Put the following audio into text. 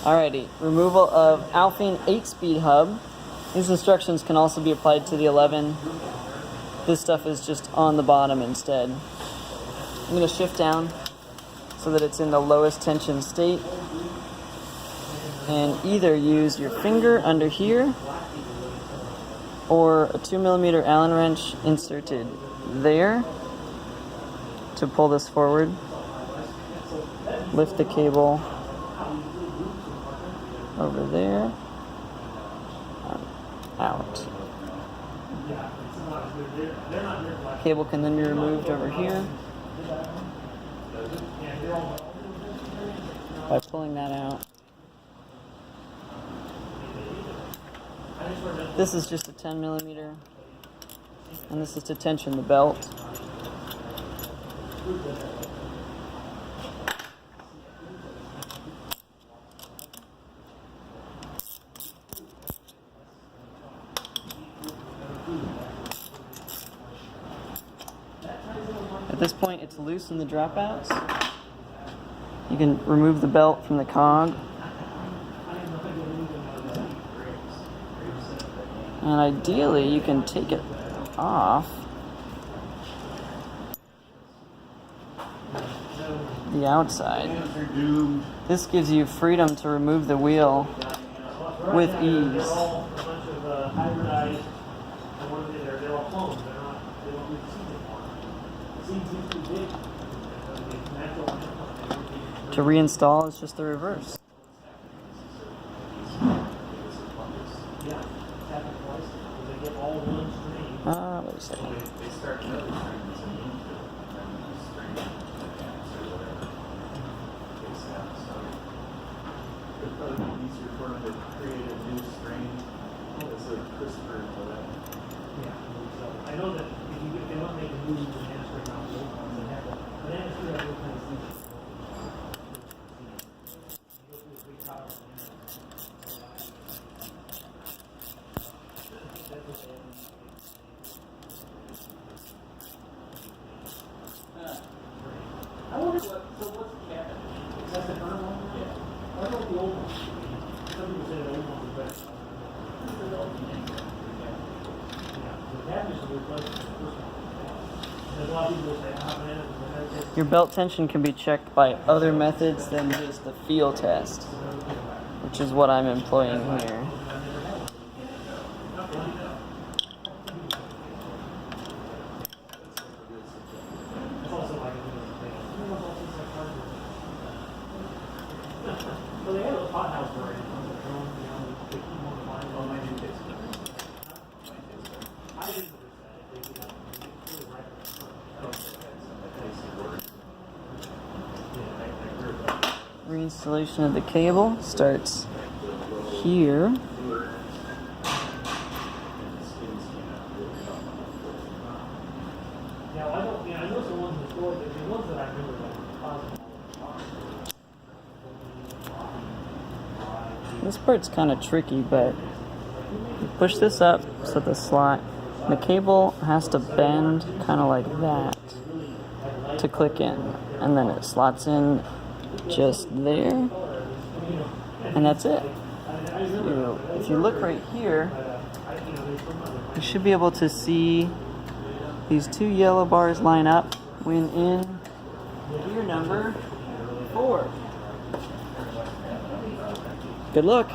Alrighty, removal of Alfine 8-speed hub. These instructions can also be applied to the 11. This stuff is just on the bottom instead. I'm going to shift down so that it's in the lowest tension state. And either use your finger under here or a 2mm Allen wrench inserted there to pull this forward. Lift the cable over there, out. Cable can then be removed over here by pulling that out. This is just a 10mm, and this is to tension the belt. At this point, it's loose in the dropouts. You can remove the belt from the cog. And ideally, you can take it off the outside. This gives you freedom to remove the wheel with ease. To reinstall is just the reverse. Wait a second. I know that if they don't make a move, the hamstring not will come. They have the hamstring that will kind of see. I wonder so what's the cabin? Is that the current one? Yeah. I know the old one. Some people say the old one was better. Your belt tension can be checked by other methods than just the feel test, which is what I'm employing here. Reinstallation of the cable starts here. This part's kind of tricky, but you push this up so the slot, the cable has to bend kind of like that to click in, and then it slots in just there, and that's it. If you look right here, you should be able to see these two yellow bars line up when in gear number 4. Good luck.